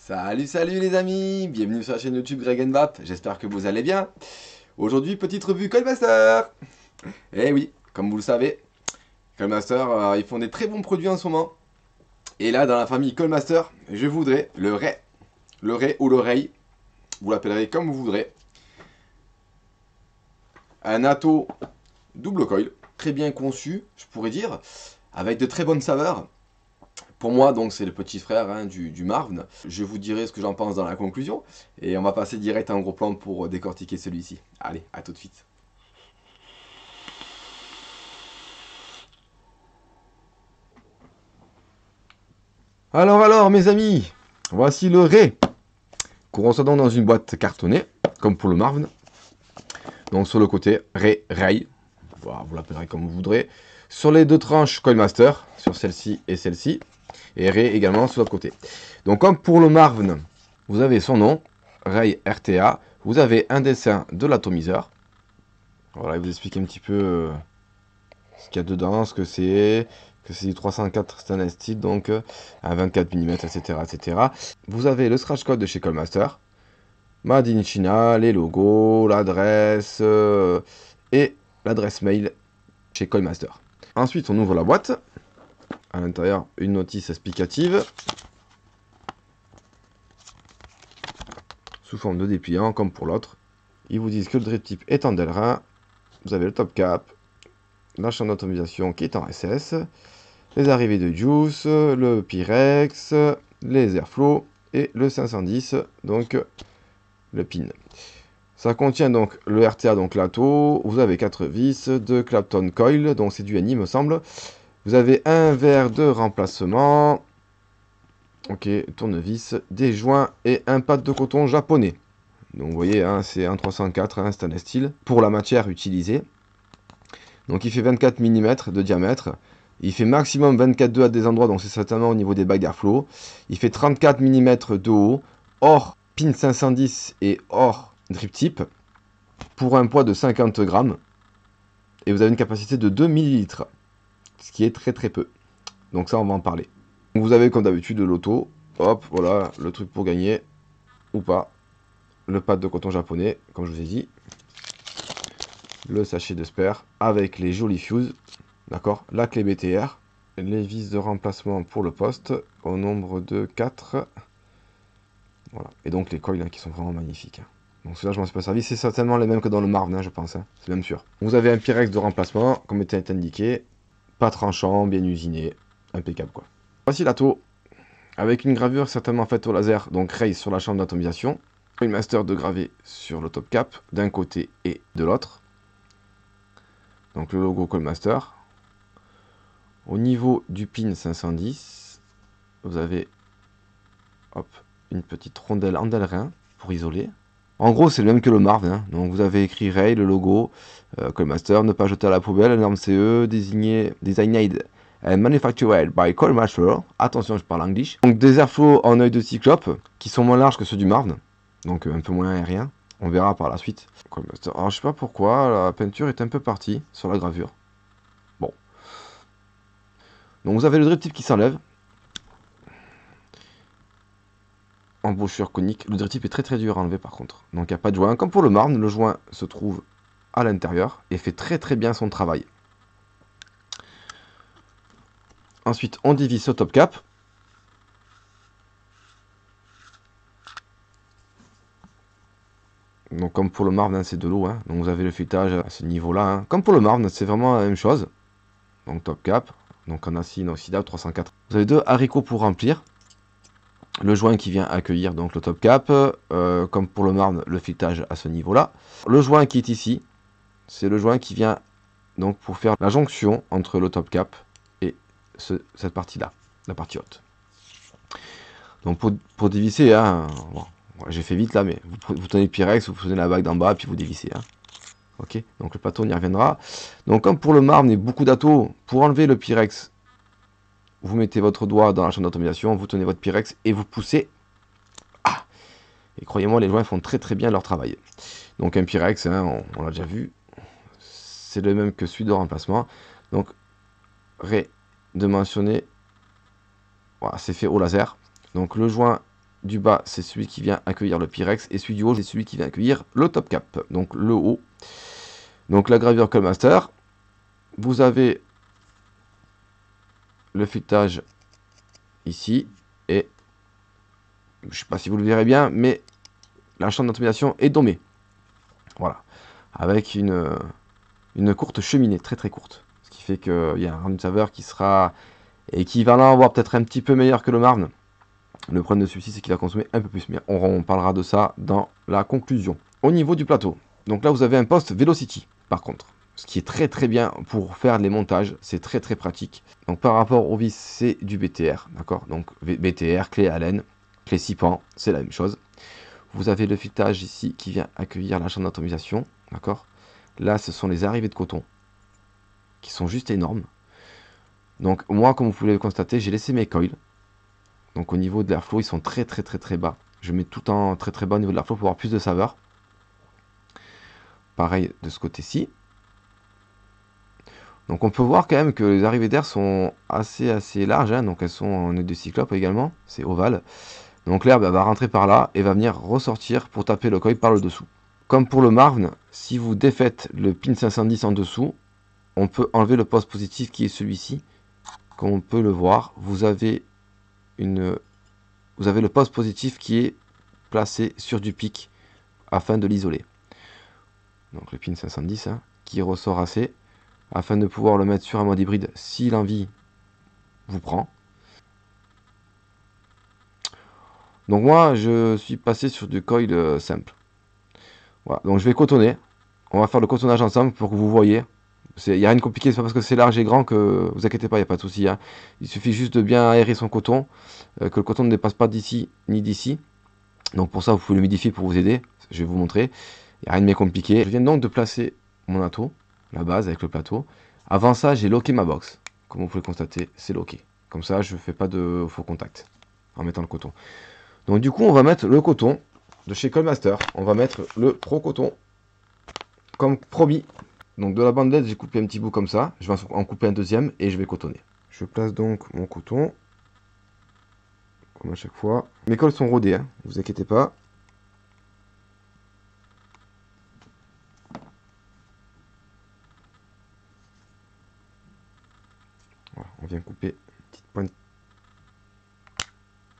Salut les amis, bienvenue sur la chaîne YouTube Greg Vap, j'espère que vous allez bien. Aujourd'hui, petite revue Coilmaster. Eh oui, comme vous le savez, Coilmaster, ils font des très bons produits en ce moment. Et là, dans la famille Coilmaster, je voudrais le Ray ou l'oreille, vous l'appellerez comme vous voudrez. Un Atto double coil, très bien conçu, je pourrais dire, avec de très bonnes saveurs. Pour moi, donc, c'est le petit frère du Marvn. Je vous dirai ce que j'en pense dans la conclusion. Et on va passer direct à un gros plan pour décortiquer celui-ci. Allez, à tout de suite. Alors, mes amis, voici le Ray, qu'on reçoit donc dans une boîte cartonnée, comme pour le Marvn. Donc, sur le côté, Ray. Voilà, vous l'appellerez comme vous voudrez. Sur les deux tranches, Coilmaster, sur celle-ci et celle-ci. Et Ray également sur l'autre côté. Donc, comme pour le Marvn, vous avez son nom, Ray RTA. Vous avez un dessin de l'atomiseur. Voilà, il vous explique un petit peu ce qu'il y a dedans, ce que c'est du 304 stainless steel, donc un 24 mm, etc., etc. Vous avez le scratch code de chez Coilmaster, Made in China, les logos, l'adresse et l'adresse mail chez Coilmaster. Ensuite, on ouvre la boîte. À l'intérieur, une notice explicative sous forme de dépliant, comme pour l'autre. Ils vous disent que le drip tip est en Delrin. Vous avez le top cap, la chaîne d'automatisation qui est en SS, les arrivées de Juice, le Pyrex, les Airflow et le 510, donc le pin. Ça contient donc le RTA, donc l'Atto. Vous avez 4 vis, 2 Clapton Coil, donc c'est du NI me semble. Vous avez un verre de remplacement, ok, tournevis, des joints et un pad de coton japonais. Donc vous voyez, hein, c'est un 304, un stainless steel pour la matière utilisée. Donc il fait 24 mm de diamètre. Il fait maximum 24,2 à des endroits, donc c'est certainement au niveau des bagues Airflow. Il fait 34 mm de haut, hors pin 510 et hors drip tip, pour un poids de 50 grammes. Et vous avez une capacité de 2 ml, ce qui est très très peu. Donc ça, on va en parler. Donc vous avez comme d'habitude de l'auto. Hop, voilà, le truc pour gagner, ou pas. Le pad de coton japonais, comme je vous ai dit. Le sachet de spare avec les jolis fuses. D'accord, la clé BTR, les vis de remplacement pour le poste, au nombre de 4. Voilà, et donc les coils qui sont vraiment magnifiques. Donc ceux-là, je m'en suis pas servi, c'est certainement les mêmes que dans le Marvn, je pense, c'est même sûr. Vous avez un Pyrex de remplacement, comme était indiqué, pas tranchant, bien usiné, impeccable quoi. Voici l'Atto, avec une gravure certainement faite au laser, donc Ray sur la chambre d'atomisation, une master de gravé sur le top cap, d'un côté et de l'autre. Donc le logo Coilmaster. Au niveau du pin 510, vous avez hop, une petite rondelle en Delrin pour isoler. En gros, c'est le même que le Marvn. Hein. Donc vous avez écrit Ray, le logo, Coilmaster, ne pas jeter à la poubelle, la norme CE, designed and manufactured by Coilmaster. Attention, je parle anglais. Donc des airflows en œil de cyclope qui sont moins larges que ceux du Marvn, donc un peu moins aérien. On verra par la suite. Coilmaster. Alors je sais pas pourquoi, la peinture est un peu partie sur la gravure. Bon. Donc vous avez le drip tip qui s'enlève. Embouchure conique. Le drip tip est très très dur à enlever par contre. Donc il n'y a pas de joint. Comme pour le Marvn, le joint se trouve à l'intérieur et fait très très bien son travail. Ensuite, on divise ce top cap. Donc comme pour le Marvn, hein, c'est de l'eau. Hein. Donc vous avez le filetage à ce niveau-là. Hein. Comme pour le Marvn, c'est vraiment la même chose. Donc top cap. Donc en acier inoxydable 304. Vous avez deux haricots pour remplir. Le joint qui vient accueillir donc le top cap. Comme pour le Marvn, le filetage à ce niveau-là. Le joint qui est ici, c'est le joint qui vient donc pour faire la jonction entre le top cap et cette partie-là, la partie haute. Donc pour dévisser, hein, bon, j'ai fait vite là, mais vous tenez le Pyrex, vous prenez la bague d'en bas, puis vous dévissez. Hein. Ok, donc le plateau, on y reviendra. Donc comme pour le Marvn et beaucoup d'Atto, pour enlever le Pyrex, vous mettez votre doigt dans la chaîne d'automatisation, vous tenez votre Pyrex et vous poussez. Ah, et croyez-moi, les joints font très très bien leur travail. Donc un Pyrex, hein, on l'a déjà vu, c'est le même que celui de remplacement. Donc de mentionner, voilà, c'est fait au laser. Donc le joint du bas, c'est celui qui vient accueillir le Pyrex, et celui du haut, c'est celui qui vient accueillir le top cap, donc le haut. Donc la gravure Callmaster, vous avez le filetage ici, et je ne sais pas si vous le verrez bien, mais la chambre d'automatisation est dômée. Voilà, avec une courte cheminée, très très courte. Ce qui fait qu'il y a un rendu de saveur qui sera équivalent, voire peut-être un petit peu meilleur que le Marne. Le problème de celui-ci, c'est qu'il va consommer un peu plus, mais on parlera de ça dans la conclusion. Au niveau du plateau, donc là vous avez un poste Velocity, par contre. Ce qui est très très bien pour faire les montages, c'est très très pratique. Donc par rapport au vis, c'est du BTR, d'accord. Donc BTR, clé Allen, clé 6 pans, c'est la même chose. Vous avez le filetage ici qui vient accueillir la chambre d'atomisation, d'accord. Là, ce sont les arrivées de coton, qui sont juste énormes. Donc moi, comme vous pouvez le constater, j'ai laissé mes coils. Donc au niveau de l'airflow, ils sont très très très très bas. Je mets tout en très très bas au niveau de l'airflow pour avoir plus de saveur. Pareil de ce côté-ci. Donc on peut voir quand même que les arrivées d'air sont assez larges, hein. Donc elles sont en nœud de cyclope également, c'est ovale. Donc l'air va rentrer par là et va venir ressortir pour taper le coil par le dessous. Comme pour le Marvin, si vous défaites le pin 510 en dessous, on peut enlever le poste positif qui est celui-ci. Comme on peut le voir, vous avez le poste positif qui est placé sur du pic afin de l'isoler. Donc le pin 510 hein, qui ressort assez afin de pouvoir le mettre sur un mode hybride si l'envie vous prend. Donc moi je suis passé sur du coil simple. Voilà, donc je vais cotonner. On va faire le cotonnage ensemble pour que vous voyez. Il n'y a rien de compliqué, c'est pas parce que c'est large et grand que vous inquiétez pas, il n'y a pas de souci. Hein. Il suffit juste de bien aérer son coton, que le coton ne dépasse pas d'ici ni d'ici. Donc pour ça, vous pouvez le humidifier pour vous aider. Je vais vous montrer. Il n'y a rien de bien compliqué. Je viens donc de placer mon atto, la base avec le plateau. Avant ça, j'ai locké ma box. Comme vous pouvez le constater, c'est locké. Comme ça, je ne fais pas de faux contact en mettant le coton. Donc du coup, on va mettre le coton de chez Callmaster. On va mettre le Pro Coton comme promis. Donc de la bandelette, j'ai coupé un petit bout comme ça. Je vais en couper un deuxième et je vais cotonner. Je place donc mon coton. Comme à chaque fois. Mes cols sont rodés, hein, vous inquiétez pas. Voilà, on vient couper une petite pointe.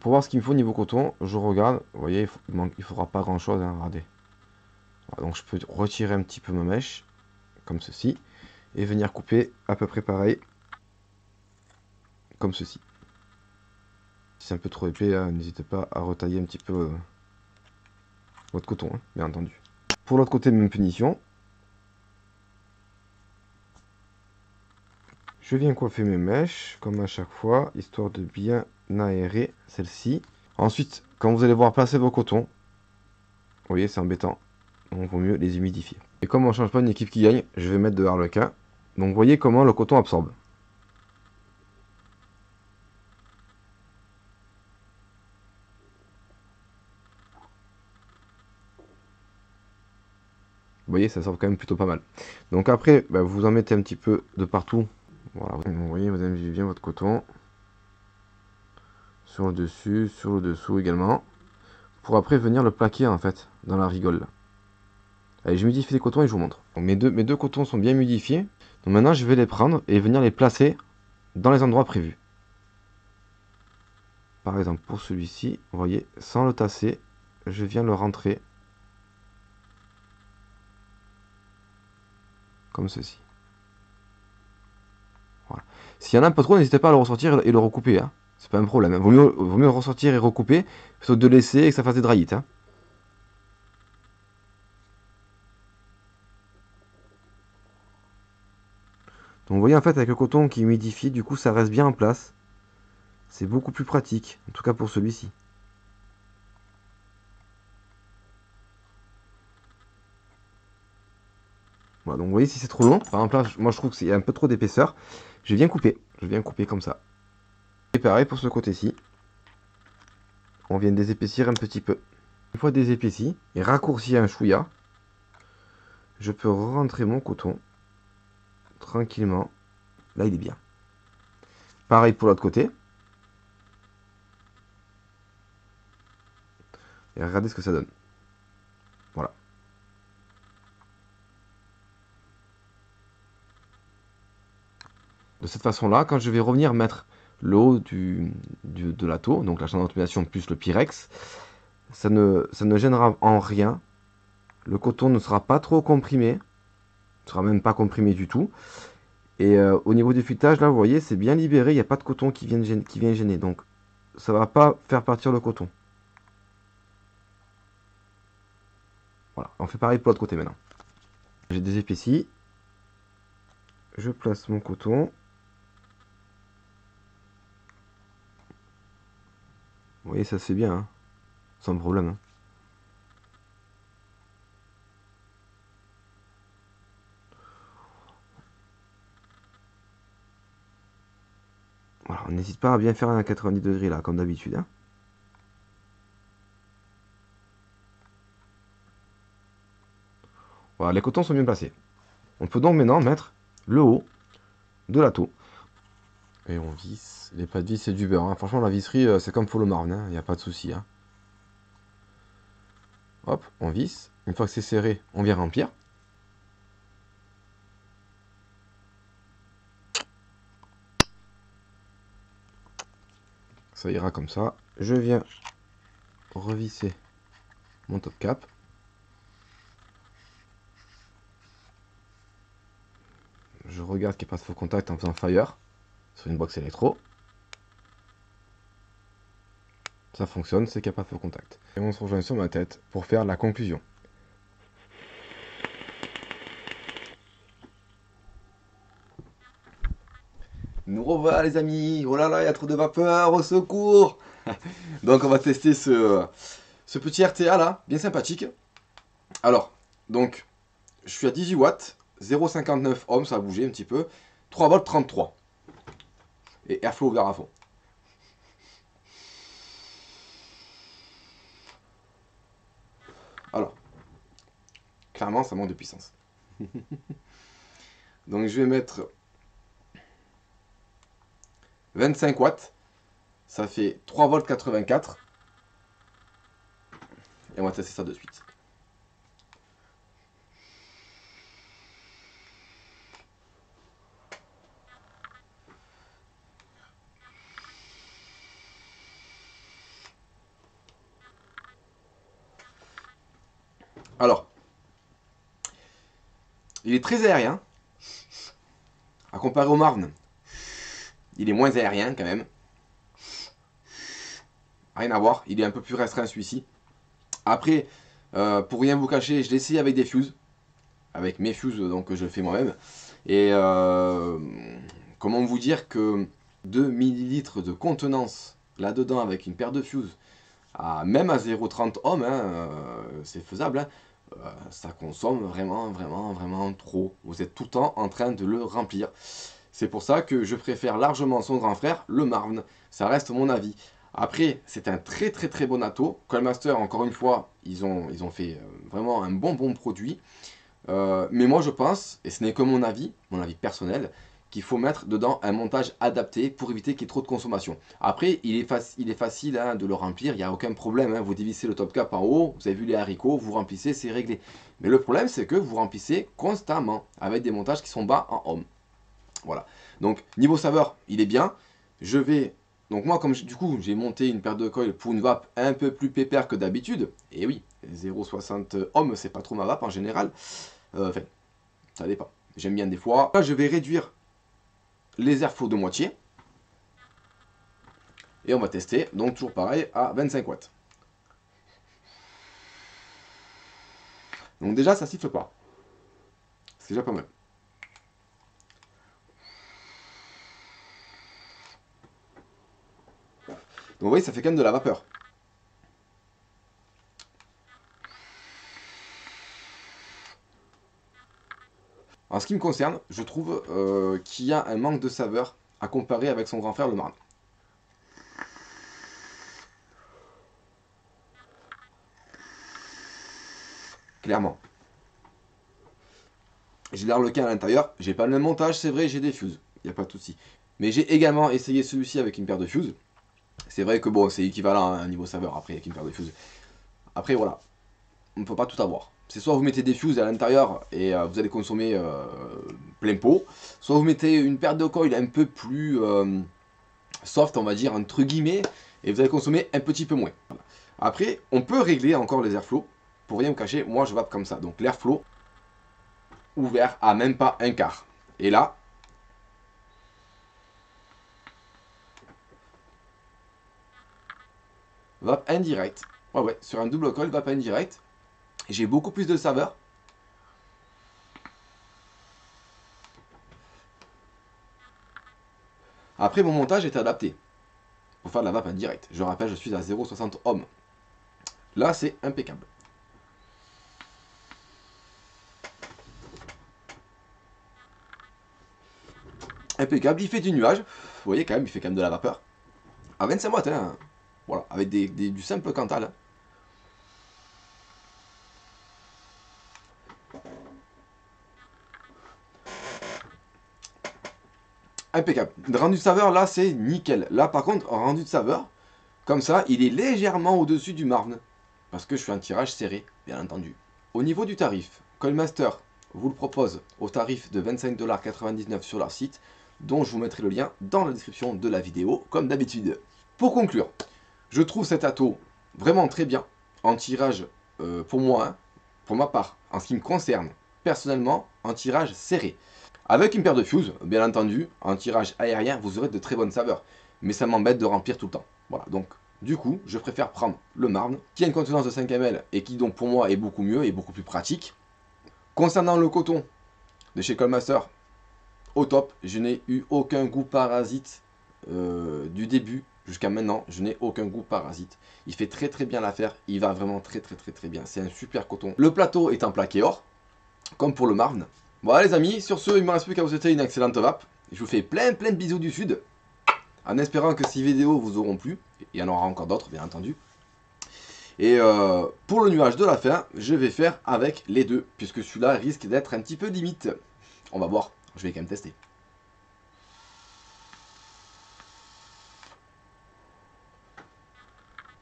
Pour voir ce qu'il me faut niveau coton, je regarde. Vous voyez, il ne faudra pas grand chose, hein, regardez. Voilà, donc je peux retirer un petit peu ma mèche, comme ceci. Et venir couper à peu près pareil, comme ceci. Si c'est un peu trop épais, hein, n'hésitez pas à retailler un petit peu votre coton, hein, bien entendu. Pour l'autre côté, même punition. Je viens coiffer mes mèches, comme à chaque fois, histoire de bien aérer celle-ci. Ensuite, quand vous allez voir placer vos cotons, vous voyez, c'est embêtant. Donc, il vaut mieux les humidifier. Et comme on ne change pas une équipe qui gagne, je vais mettre de Harlequin. Donc, vous voyez comment le coton absorbe. Vous voyez, ça sort quand même plutôt pas mal. Donc après, bah, vous en mettez un petit peu de partout. Voilà, vous voyez, vous aimez bien votre coton. Sur le dessus, sur le dessous également. Pour après venir le plaquer en fait, dans la rigole. Allez, je humidifie les cotons et je vous montre. Donc, mes deux cotons sont bien humidifiés. Donc maintenant, je vais les prendre et venir les placer dans les endroits prévus. Par exemple, pour celui-ci, vous voyez, sans le tasser, je viens le rentrer comme ceci. Voilà. S'il y en a un peu trop, n'hésitez pas à le ressortir et le recouper. Hein. C'est pas un problème. Vaut mieux le ressortir et recouper plutôt que de laisser et que ça fasse des draillites. Hein. Donc vous voyez en fait avec le coton qui est humidifié, du coup ça reste bien en place. C'est beaucoup plus pratique, en tout cas pour celui-ci. Voilà, donc vous voyez si c'est trop long, par exemple là, moi je trouve qu'il y a un peu trop d'épaisseur, je viens couper, comme ça. Et pareil pour ce côté-ci, on vient désépaissir un petit peu. Une fois désépaissi et raccourci un chouïa, je peux rentrer mon coton tranquillement. Là il est bien. Pareil pour l'autre côté. Et regardez ce que ça donne. Voilà. De cette façon-là, quand je vais revenir mettre le haut de la taux, donc la chaîne d'automatisation plus le Pyrex, ça ne gênera en rien. Le coton ne sera pas trop comprimé, ne sera même pas comprimé du tout. Et au niveau du fuitage, là, vous voyez, c'est bien libéré, il n'y a pas de coton qui vient gêner. Donc, ça ne va pas faire partir le coton. Voilà, on fait pareil pour l'autre côté maintenant. J'ai désépaissi. Je place mon coton. Vous voyez, ça c'est bien, hein, sans problème. Hein. Voilà, on n'hésite pas à bien faire un 90 degrés là, comme d'habitude. Hein. Voilà, les cotons sont bien placés. On peut donc maintenant mettre le haut de la taux. Et on visse. Les pas de vis, c'est du beurre. Hein. Franchement, la visserie, c'est comme pour le marne. Il n'y a pas de souci. Hein. Hop, on visse. Une fois que c'est serré, on vient remplir. Ça ira comme ça. Je viens revisser mon top cap. Je regarde qu'il n'y a pas de faux contact en faisant fire sur une box électro. Ça fonctionne, c'est qu'il n'y a pas de faux contact. Et on se rejoint sur ma tête pour faire la conclusion. Nous revoilà les amis. Oh là là, il y a trop de vapeur, au secours. Donc on va tester ce petit RTA là, bien sympathique. Alors, donc, je suis à 18 watts, 0,59 ohms, ça a bougé un petit peu, 3 volts 33. Et airflow ouvert à fond. Alors, clairement, ça manque de puissance. Donc je vais mettre 25 watts, ça fait 3 volts 84. Et on va tester ça de suite. Alors, il est très aérien. À comparer au Marne, il est moins aérien quand même. Rien à voir, il est un peu plus restreint celui-ci. Après, pour rien vous cacher, je l'ai essayé avec des fuses. Avec mes fuses, donc je le fais moi-même. Et comment vous dire que 2 millilitres de contenance là-dedans avec une paire de fuses, même à 0,30 ohms, hein, c'est faisable, hein, ça consomme vraiment trop. Vous êtes tout le temps en train de le remplir. C'est pour ça que je préfère largement son grand frère, le Marne. Ça reste mon avis. Après, c'est un très bon atto. Coilmaster, encore une fois, ils ont fait vraiment un bon produit. Mais moi je pense, et ce n'est que mon avis personnel, qu'il faut mettre dedans un montage adapté pour éviter qu'il y ait trop de consommation. Après, il est facile hein, de le remplir, il n'y a aucun problème. Hein. Vous dévissez le top cap en haut, vous avez vu les haricots, vous remplissez, c'est réglé. Mais le problème, c'est que vous remplissez constamment avec des montages qui sont bas en ohm. Voilà. Donc, niveau saveur, il est bien. Je vais... Donc moi, comme du coup, j'ai monté une paire de coils pour une vape un peu plus pépère que d'habitude. Et oui, 0,60 ohm, c'est pas trop ma vape en général. Enfin, ça dépend. J'aime bien des fois. Là, je vais réduire les airflows de moitié. Et on va tester, donc toujours pareil, à 25 watts. Donc déjà, ça siffle pas. C'est déjà pas mal. Donc vous voyez, ça fait quand même de la vapeur. En ce qui me concerne, je trouve qu'il y a un manque de saveur à comparer avec son grand frère le Marne. Clairement. J'ai l'arlequin à l'intérieur, j'ai pas le même montage, c'est vrai, j'ai des fuses, il n'y a pas de souci. Mais j'ai également essayé celui-ci avec une paire de fuses. C'est vrai que bon, c'est équivalent à un niveau saveur après avec une paire de fuses. Après voilà, on ne peut pas tout avoir. C'est soit vous mettez des fuses à l'intérieur et vous allez consommer plein pot, soit vous mettez une paire de coils un peu plus soft, on va dire, entre guillemets, et vous allez consommer un petit peu moins. Voilà. Après, on peut régler encore les airflow. Pour rien vous cacher, moi je vape comme ça. Donc l'airflow ouvert à même pas un quart. Et là, vape indirect. Ouais, ouais, sur un double coil, vape indirect. J'ai beaucoup plus de saveur. Après, mon montage est adapté pour faire de la vape indirecte. Je rappelle, je suis à 0,60 ohms. Là, c'est impeccable. Impeccable, il fait du nuage. Vous voyez quand même, il fait quand même de la vapeur. À 25 watts, hein. Voilà, avec du simple Cantal. Hein. Impeccable. Le rendu de saveur, là, c'est nickel. Là, par contre, rendu de saveur, comme ça, il est légèrement au-dessus du Marne. Parce que je fais un tirage serré, bien entendu. Au niveau du tarif, Coilmaster vous le propose au tarif de 25,99$ sur leur site, dont je vous mettrai le lien dans la description de la vidéo, comme d'habitude. Pour conclure, je trouve cet atto vraiment très bien, en tirage pour moi, hein, pour ma part, en ce qui me concerne, personnellement, en tirage serré. Avec une paire de fuses, bien entendu, en tirage aérien, vous aurez de très bonnes saveurs. Mais ça m'embête de remplir tout le temps. Voilà, donc du coup, je préfère prendre le Marne, qui a une contenance de 5 ml et qui donc pour moi est beaucoup mieux et beaucoup plus pratique. Concernant le coton de chez Coilmaster, au top, je n'ai eu aucun goût parasite du début jusqu'à maintenant, je n'ai aucun goût parasite. Il fait très très bien l'affaire, il va vraiment très bien. C'est un super coton. Le plateau est en plaqué or, comme pour le Marne. Voilà les amis, sur ce, il ne me reste plus qu'à vous souhaiter une excellente vape. Je vous fais plein de bisous du sud, en espérant que ces vidéos vous auront plu. Il y en aura encore d'autres, bien entendu. Et pour le nuage de la fin, je vais faire avec les deux, puisque celui-là risque d'être un petit peu limite. On va voir, je vais quand même tester.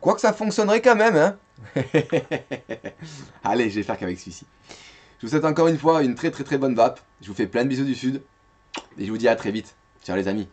Quoique ça fonctionnerait quand même, hein. Allez, je vais faire qu'avec celui-ci. Je vous souhaite encore une fois une très bonne vape. Je vous fais plein de bisous du sud. Et je vous dis à très vite. Ciao les amis.